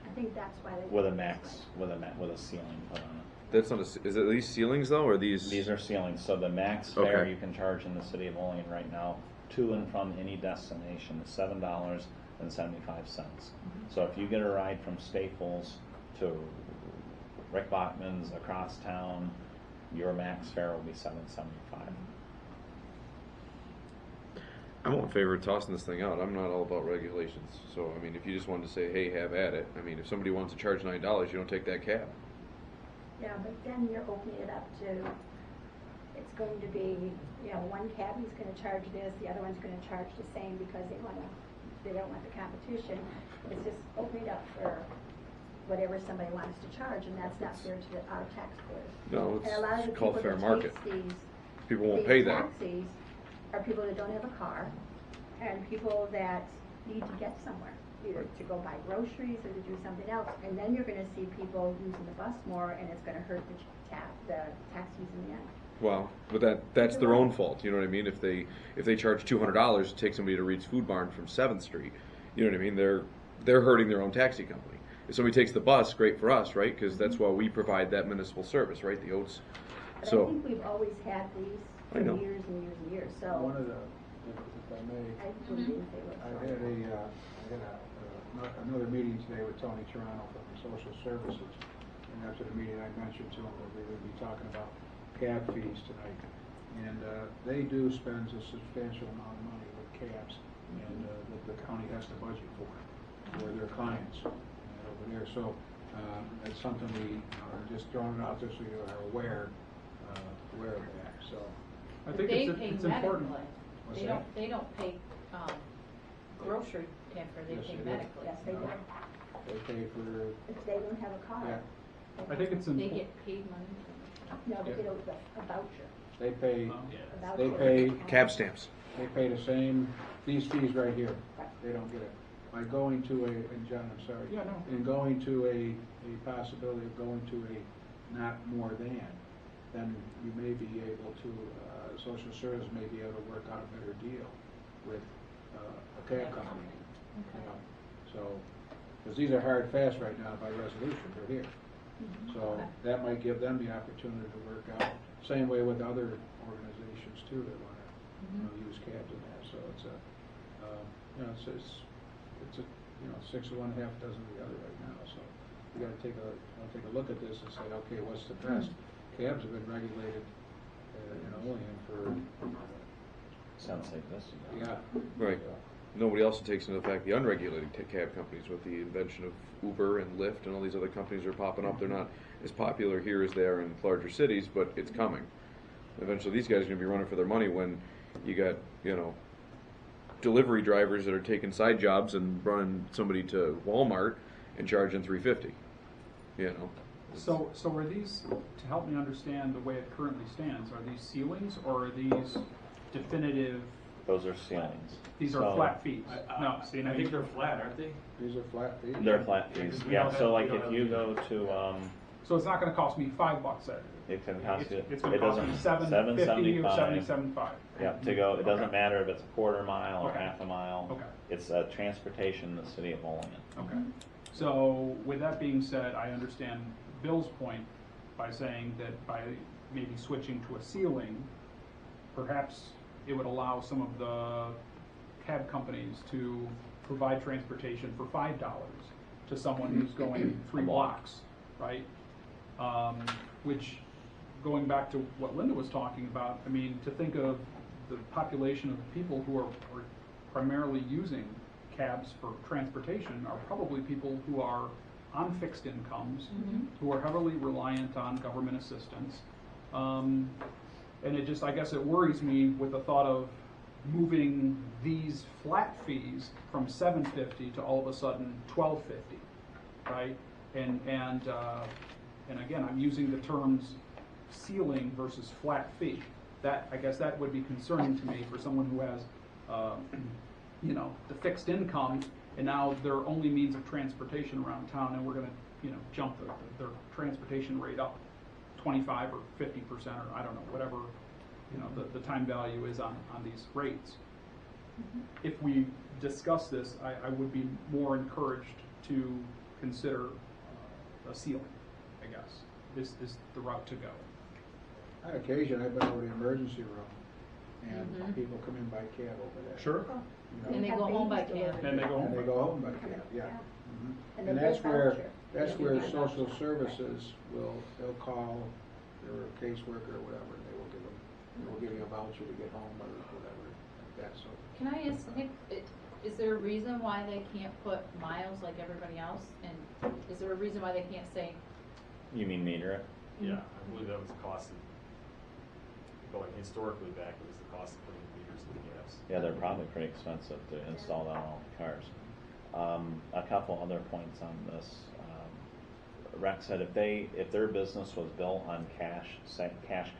I think that's why they. With a max, with a ceiling put on it. that's not is it these ceilings though, or these? These are ceilings, so the max fare Okay. you can charge in the city of Olean right now, to and from any destination, is $7.75. So if you get a ride from Staples to Rick Bachman's across town, your max fare will be $7.75. I'm all in favor of tossing this thing out. I'm not all about regulations. So I mean, if you just wanted to say, hey, have at it. I mean, if somebody wants to charge $9, you don't take that cab. Yeah, but then you're opening it up to, it's going to be, one cabbie's gonna charge this, the other one's gonna charge the same because they don't want the competition. It's just opening up for whatever somebody wants to charge, and that's not fair to our taxpayers. No, And a lot of the it's called people fair that market. takes these People won't pay that. taxis are people that don't have a car, and people that need to get somewhere, either to go buy groceries or to do something else. And then you're gonna see people using the bus more, and it's gonna hurt the taxis in the end. Well, but that's their own fault. You know what I mean? If they charge $200 to take somebody to Reed's Food Barn from 7th Street, you know what I mean? They're hurting their own taxi company. If somebody takes the bus, great for us, right? Because that's why we provide that municipal service, right? The oats. But So I think we've always had these I for know. years and years and years, so One of the, if I may, I wouldn't even say I what's had another meeting today with Tony Toronto from Social Services, and after the meeting I mentioned to him that we would be talking about cab fees tonight. And they do spend a substantial amount of money with cabs, and that the county has to budget for their clients over there. So it's something we are just throwing it out there so you are aware of that. So I think They it's pay important. medically. What's They that? don't pay, grocery transfer, they Yes, pay they do. medically. Yes, they do. they pay for, If they don't have a car. yeah, I think it's They important. get paid money. No, they Yeah. get a voucher. they pay, A voucher. they pay cab stamps. they pay the same, these fees right here, they don't get it. By going to and John, I'm sorry. Yeah, no. In going to a possibility of going to a not more than, then you may be able to, social service may be able to work out a better deal with a cab company. You know, so, because these are hard and fast right now by resolution, they're here. So that might give them the opportunity to work out, same way with other organizations too that want to use cabs and that. So it's it's a 6 of one, half dozen of the other right now. So we got to take a look at this and say, okay, what's the best? Cabs have been regulated in Olean for Sounds like this. yeah. Right. Nobody also takes into effect the unregulated cab companies with the invention of Uber and Lyft and all these other companies are popping up. They're not as popular here as they are in larger cities, but it's coming. Eventually these guys are going to be running for their money when you got, delivery drivers that are taking side jobs and running somebody to Walmart and charging $3.50. So are these, to help me understand the way it currently stands, are these ceilings or are these definitive, Those are ceilings. these are So- flat fees? No, see, I think they're flat, aren't they? These are flat fees. They're flat Yeah, fees. 'cause we Yeah, don't so have- like we don't if have you the- go to, so it's not gonna cost me $5 it can cost you, It's gonna it cost me doesn't, $7.50 or $7.75. $7.75. Yeah, to go, it doesn't Okay. matter if it's a quarter mile or Okay. half a mile. Okay. It's transportation in the city of Olean. Okay. So with that being said, I understand Bill's point by saying that by maybe switching to a ceiling, perhaps it would allow some of the cab companies to provide transportation for $5 to someone who's going 3 blocks, right? Which, going back to what Linda was talking about, I mean, to think of the population of people who are primarily using cabs for transportation are probably people who are on fixed incomes, who are heavily reliant on government assistance. And it just, I guess it worries me with the thought of moving these flat fees from $7.50 to all of a sudden $12.50, right? And again, I'm using the terms ceiling versus flat fee. That, I guess that would be concerning to me for someone who has, you know, the fixed income, and now their only means of transportation around town, and we're going to, you know, jump their transportation rate up 25 or 50%, or I don't know, whatever, you know, the time value is on these rates. If we discuss this, I would be more encouraged to consider a ceiling, I guess, is the route to go. On occasion, I've been over the emergency room, and people come in by cab over there. Sure. You know, And they go home by cab. And they go home. And they go home by cab, yeah. And And they that's get a where, voucher. that's They where get a social voucher. services they'll call their caseworker or whatever, and they will give you a voucher to get home or whatever, like that, so. Can I ask Nick, is there a reason why they can't put miles like everybody else? And is there a reason why they can't say, You mean meter it? Yeah, I believe that was the cost of, going historically back, it was the cost of putting meters in the gas. Yeah, they're probably pretty expensive to install that on all the cars. A couple other points on this. Rex said if their business was built on cash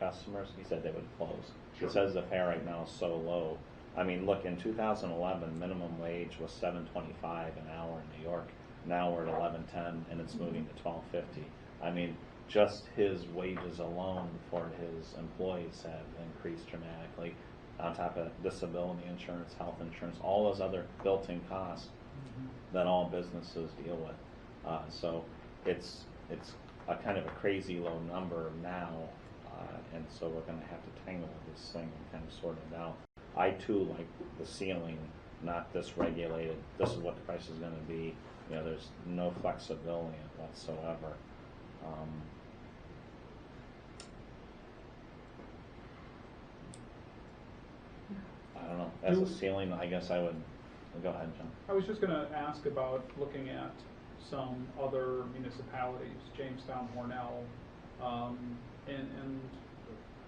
customers, he said they would close. He says the fare right now is so low. I mean, look, in 2011, minimum wage was $7.25 an hour in New York. Now we're at $11.10, and it's moving to $12.50. I mean, just his wages alone for his employees have increased dramatically. On top of disability insurance, health insurance, all those other built-in costs that all businesses deal with. So it's a kind of a crazy low number now, and so we're going to have to tangle with this thing and kind of sort it out. I too like the ceiling, not this regulated. This is what the price is going to be. You know, there's no flexibility whatsoever. I don't know. As a ceiling, I guess I would. Go ahead, John. I was just going to ask about looking at some other municipalities, Jamestown, Hornell, and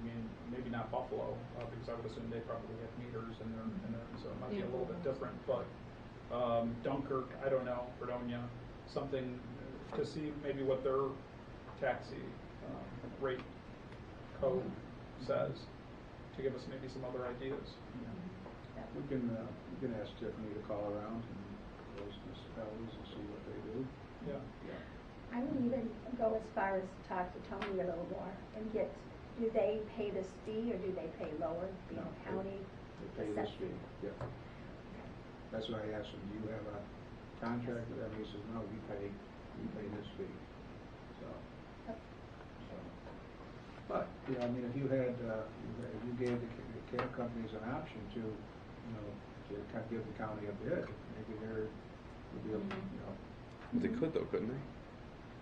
I mean, maybe not Buffalo, because I would assume they probably have meters in there, so it might be a little bit different, but Dunkirk, I don't know, Fredonia, something to see maybe what their taxi rate code says, to give us maybe some other ideas. We can ask Tiffany to call around and those municipalities and see what they do. Yeah. I would even go as far as talk to Tony a little more and get, do they pay this fee or do they pay lower, being No, a county? They pay this fee, yeah. That's why I asked him, do you have a contract with them? He says, no, we pay this fee. So. But, you know, I mean, if you had, if you gave the cab companies an option to, you know, to kind of give the county a bid, maybe there would be, you know. They could though, couldn't they?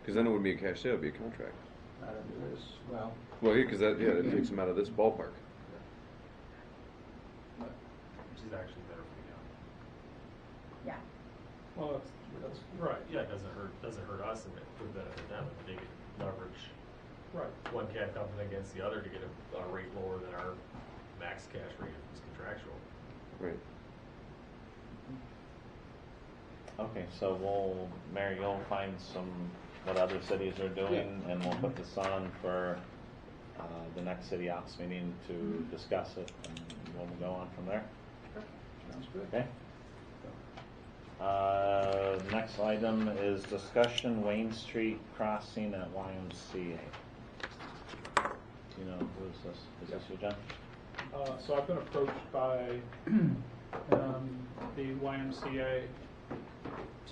Because then it wouldn't be a cash sale, it'd be a contract. Out of this, well. Well, yeah, because that takes them out of this ballpark. Which is actually better for the county. Yeah. Well, that's right. Yeah, it doesn't hurt us, and it would benefit them if they could leverage Right. one cab company against the other to get a rate lower than our max cash rate if it's contractual. Right. Okay, so Mary, you'll find what other cities are doing, and we'll put this on for the next city ops meeting to discuss it, and we'll go on from there. Sounds good. Okay. Next item is discussion Wayne Street crossing at YMCA. Do you know who is this? Is this you, John? So I've been approached by the YMCA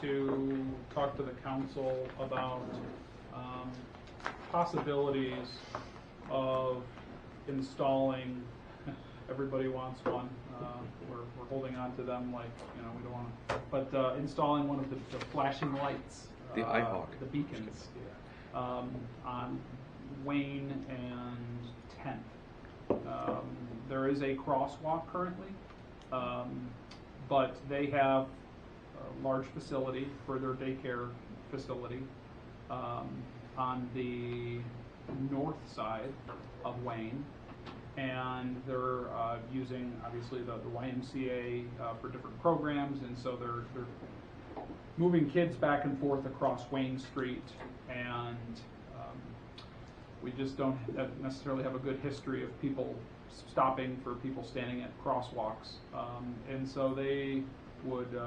to talk to the council about possibilities of installing. Everybody wants one. We're holding on to them like, you know, we don't want to. But installing one of the flashing lights, The iHawk. the beacons, on Wayne and 10th. There is a crosswalk currently, but they have a large facility for their daycare facility on the north side of Wayne. and they're using obviously the YMCA for different programs, and so they're moving kids back and forth across Wayne Street, and we just don't necessarily have a good history of people stopping for people standing at crosswalks, and so they would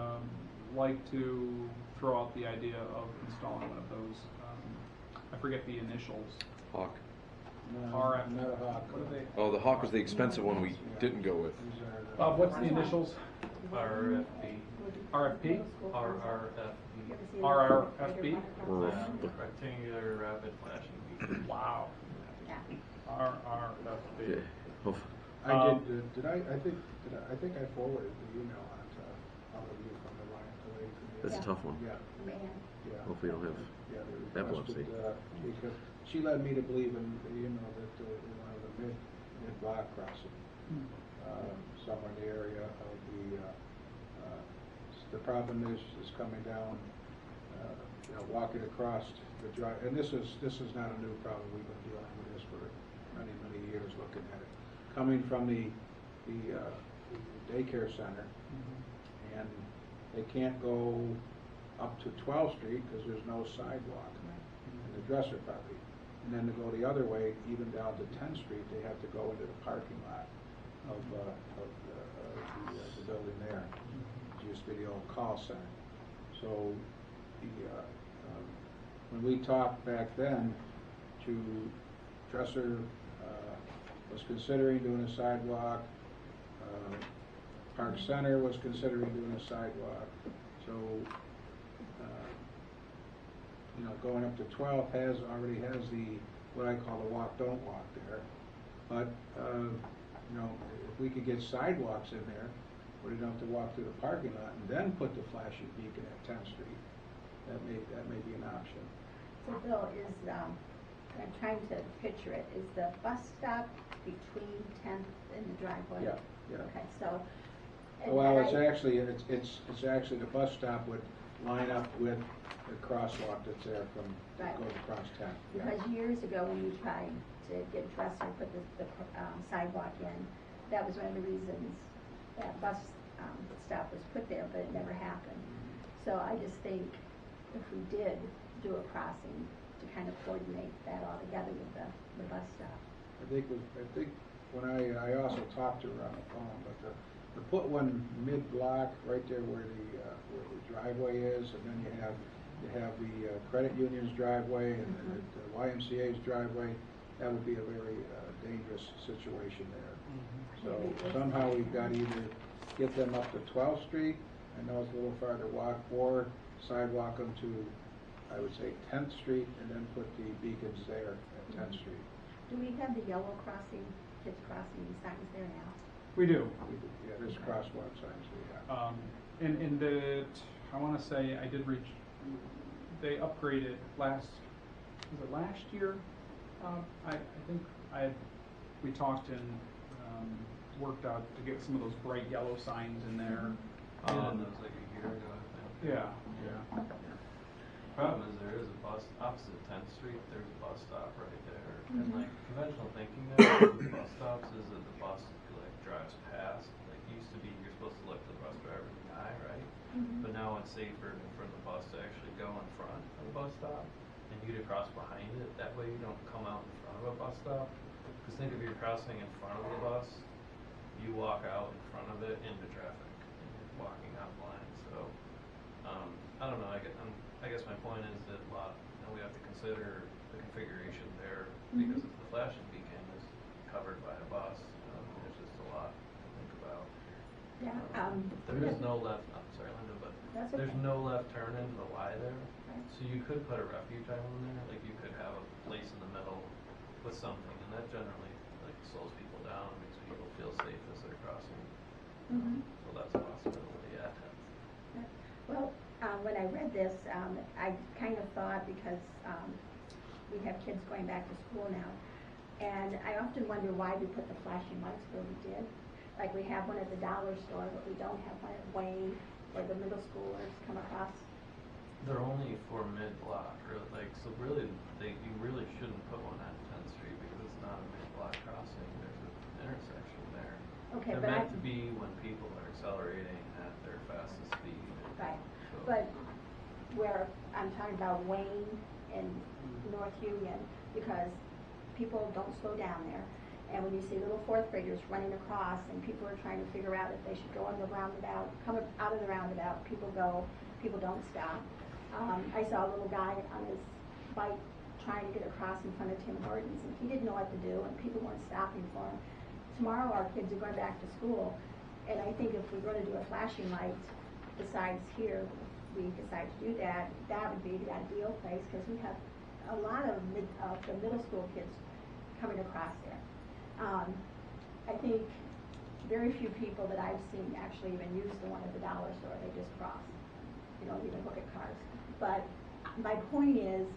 like to throw out the idea of installing one of those. I forget the initials. Hawk. No, RF. not a Hawk. What are they? Oh, the Hawk was the expensive one we didn't go with. These are the- Bob, what's the initials? RFB. RFP? RRFB. RRFB? Rectangular rapid flashing beacon. Wow. Yeah. RRFB. Yeah. I think I forwarded the email on to all of you from the Lion Committee. That's a tough one. Yeah, Man. yeah. Hopefully you don't have Yeah, they epilepsy. requested, because she led me to believe in, that one of the mid-block crossing, somewhere in the area of the problem is coming down, walking across the drive, and this is not a new problem, we've been dealing with this for many, many years, looking at it. Coming from the daycare center, and they can't go up to 12th Street because there's no sidewalk in the Dresser property. And then to go the other way, even down to 10th Street, they have to go into the parking lot of the building there. It used to be the old call center. So when we talked back then, Dresser was considering doing a sidewalk. Park Center was considering doing a sidewalk. So, going up to 12 already has what I call the walk, don't walk there. But, if we could get sidewalks in there, where you don't have to walk through the parking lot and then put the flashing beacon at 10th Street, that may be an option. So Bill, I'm trying to picture it, is the bus stop between 10th and the driveway? Yeah. Okay, so. Well, it's actually the bus stop would line up with the crosswalk that's there from, Right. goes across 10th. Yeah. Because years ago, when you tried to get Dresser to put the sidewalk in, that was one of the reasons that bus stop was put there, but it never happened. So I just think if we did do a crossing to kind of coordinate that all together with the bus stop. I think when I also talked to her on the phone, but to put one mid-block right there where the driveway is, and then you have the credit union's driveway and the YMCA's driveway, that would be a very dangerous situation there. So somehow we've got to either get them up to 12th Street, I know it's a little farther walk, or sidewalk them to, I would say, 10th Street, and then put the beacons there at 10th Street. Do we have the yellow crossing, kids crossing signs there now? We do. Yeah, there's crosswalk signs we have. And I want to say I did reach, they upgraded last year? I think we talked and worked out to get some of those bright yellow signs in there. That was like a year ago, I think. Yeah. Problem is there is a bus opposite 10th Street. There's a bus stop right there, and like conventional thinking there with bus stops is that the bus like drives past. Like it used to be, you're supposed to look for the bus driver in the eye, right? But now it's safer for the bus to actually go in front of the bus stop and you to cross behind it. That way you don't come out in front of a bus stop. Because think if you're crossing in front of the bus, you walk out in front of it into traffic and you're walking out blind. So I don't know. I guess my point is that we have to consider the configuration there because if the flashing beacon is covered by a bus, there's just a lot to think about. Yeah. There is no left. I'm sorry, Linda, but That's there's okay. no left turn into the Y there. Right. So you could put a refuge island there. Like you could have a place in the middle with something, and that generally like slows people down and makes people feel safe as they're crossing. So that's a possibility. Yeah. Well, when I read this, I kind of thought because we have kids going back to school now, and I often wonder why we put the flashing lights where we did. Like we have one at the dollar store, but we don't have one at Wayne where the middle schoolers come across. They're only for mid-block, or like so. Really, you really shouldn't put one at 10th Street because it's not a mid-block crossing. There's an intersection there. Okay, They're but meant to be when people are accelerating at their fastest speed. Right, So- but where I'm talking about Wayne and North Union, because people don't slow down there. And when you see little fourth graders running across and people are trying to figure out if they should go on the roundabout, come out of the roundabout, people go, people don't stop. I saw a little guy on his bike trying to get across in front of Tim Hortons, and he didn't know what to do, and people weren't stopping for him. Tomorrow our kids are going back to school, and I think if we're going to do a flashing light besides here, we decide to do that, that would be the ideal place, because we have a lot of the middle school kids coming across there. I think very few people that I've seen actually even use the one at the dollar store. They just cross. You don't even look at cars. But my point is,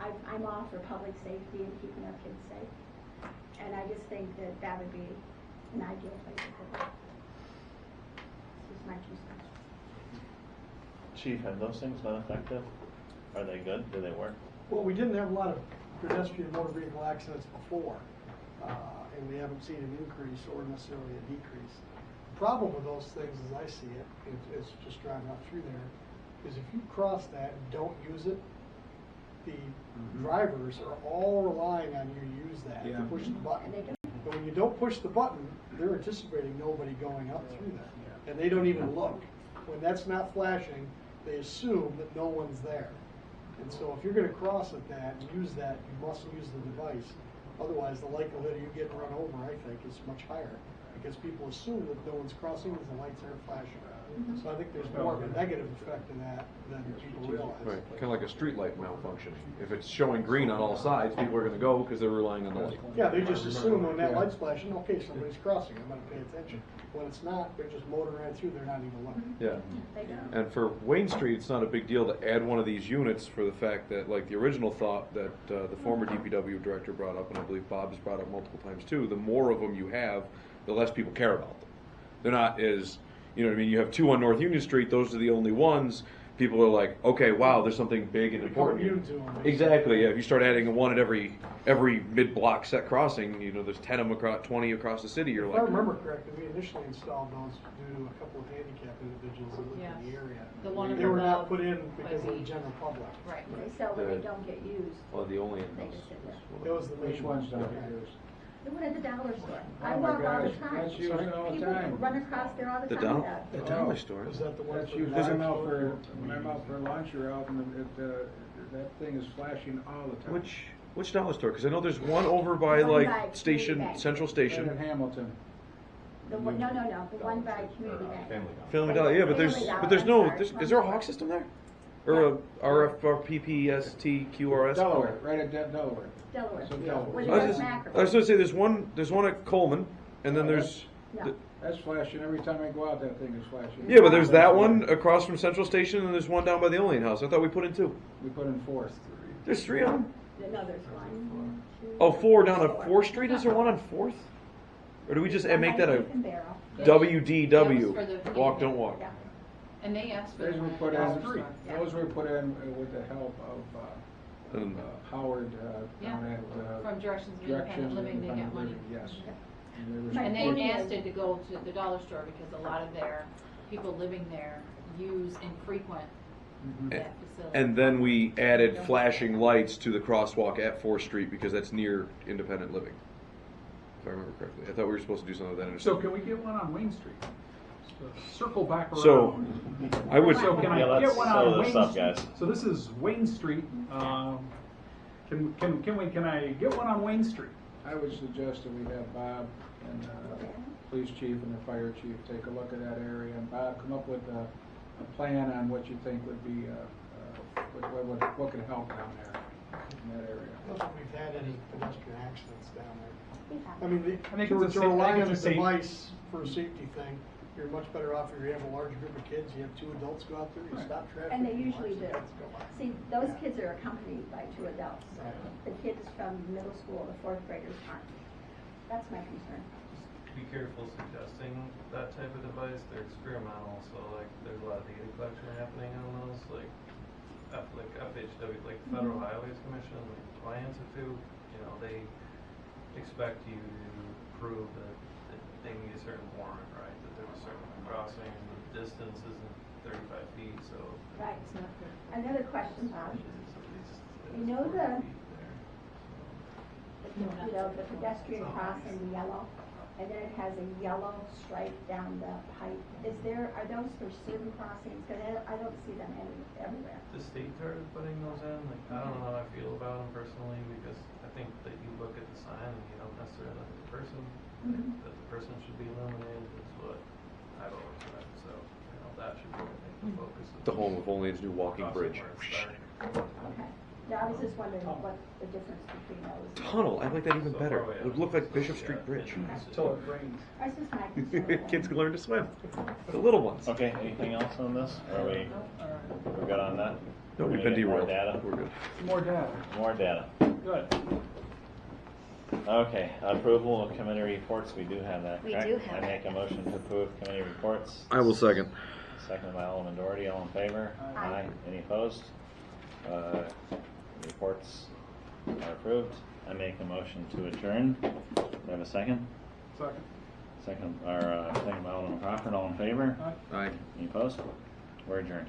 I'm all for public safety and keeping our kids safe. And I just think that that would be an ideal place to put it. This is my 2 cents. Chief, have those things been effective? Are they good? Do they work? Well, we didn't have a lot of pedestrian motor vehicle accidents before, and we haven't seen an increase or necessarily a decrease. The problem with those things, as I see it, it's just driving up through there, is if you cross that and don't use it, the drivers are all relying on you to use that, to push the button. But when you don't push the button, they're anticipating nobody going up through there, and they don't even look. When that's not flashing, they assume that no one's there. And so if you're going to cross at that and use that, you must use the device. Otherwise, the likelihood of you getting run over, I think, is much higher, because people assume that no one's crossing because the lights aren't flashing. So I think there's more of a negative effect to that than people realize. Right, kind of like a street light malfunction. If it's showing green on all sides, people are going to go because they're relying on the light. Yeah, they just assume when that light's flashing, okay, somebody's crossing, I'm going to pay attention. When it's not, they're just motoring right through, they're not even looking. Yeah. They don't. And for Wayne Street, it's not a big deal to add one of these units for the fact that, like the original thought that the former DPW director brought up, and I believe Bob has brought up multiple times too, the more of them you have, the less people care about them. They're not as, you know what I mean, you have 2 on North Union Street, those are the only ones. People are like, okay, wow, there's something big and important here. Immune to them. Exactly, yeah. If you start adding one at every mid-block set crossing, you know, there's 10 of them across, 20 across the city. You're If like, I remember correctly, we initially installed those due to a couple of handicapped individuals that lived in the area. The one They were above not put in because of the the- general public. Right. They sell when they don't get used. well, the only They just sit there. That was the Which main ones one. don't get used? The one at the dollar store. I Oh my walk all the gosh, time. that's used all the People time. run across there all the the time. dollar, without- the Oh. dollar store. Was that the one? That's for used the when live I'm out store? when I'm out for lunch or out, and that thing is flashing all the time. Which dollar store? Because I know there's one over by One by like station, Community Bank. Central Right Station. in Hamilton. The one, no, the one by Community Bank. Family Dollar, yeah, but there's Family no, Dollar, is there a Hawk system there? Or a RFPPSTQRS? Delaware, right at Delaware. Delaware. So Delaware. Where I the was West just- Macro. I was going to say there's one at Coleman, and then there's No. That's flashing every time I go out. That thing is flashing. yeah, but there's that one across from Central Station, and there's one down by the Olean House. I thought we put in 2. We put in 4. There's 3 of them. No, there's 1, 2. Oh, 4 down on 4th Street. Is there one on 4th? Or do we just make that a Beef and Barrel. WDW? That was for the- Walk, don't walk. Yeah. And they asked for Those the were put in. $1 Yeah. Those were put in with the help of And- Howard Yeah. down at From Directions of Independent Living, they get money. Yes. Yeah. And My And point they is- asked it to go to the dollar store because a lot of their people living there use and frequent that facility. And then we added flashing lights to the crosswalk at 4th Street because that's near independent living. If I remember correctly. I thought we were supposed to do something with that. So can we get one on Wayne Street? Circle back around. So, I would. So can Yeah, I let's get one sew on this Wayne up, Street? guys. So this is Wayne Street. Can I get one on Wayne Street? I would suggest that we have Bob and police chief and the fire chief take a look at that area, and Bob come up with a plan on what you think would be what could help down there in that area. I don't think we've had any pedestrian accidents down there. Yeah. I mean, I think to it's a rely on a safe- device for a safety thing, you're much better off if you have a large group of kids, you have 2 adults go out there, you stop traffic. And they you usually watch the do. kids go by. See, those kids are accompanied by 2 adults. Right. The kids from middle school, the 4th graders aren't. That's my concern. Be careful suggesting that type of device. They're experimental, so like there's a lot of data collection happening on those. Like FHW, like the Federal Highways Commission, like YMCA, you know, they expect you to prove that they need a certain warrant, right? That there's a certain crossing and the distance isn't 35 feet, so. Right. It's not fair. Another question, Bob. It's at least You know 40 the- feet there, so. You know, the pedestrian crossing, the yellow, and then it has a yellow stripe down the pipe. Are those for certain crossings? Because I don't see them everywhere. The state started putting those in, like, I don't know how I feel about them personally, because I think that you look at the sign and you don't necessarily look at the person, that the person should be illuminated is what I've always read, so, you know, that should be, I think, the focus of. The home of Olean's new walking crossing bridge. where it's starting. Okay. Now, I was just wondering what the difference between those. Tunnel, I like that even So better. far, It would look like Bishop yeah, Street Bridge. Till it rains. That's just my concern. Kids can learn to swim. The little ones. Okay, anything else on this? Are we, we're good on that? No, We're we've gonna been get more derailed. data? We're good. More data. More data. Good. Okay, approval of committee reports, we do have that, We correct? do have I make a motion to approve committee reports. I will second. Seconded by Alderman Doherty, all in favor? Aye. Any opposed? Reports are approved. I make a motion to adjourn. Do I have a second? Second. Second by Alderman Crawford, all in favor? Aye. Aye. Any opposed? We're adjourned.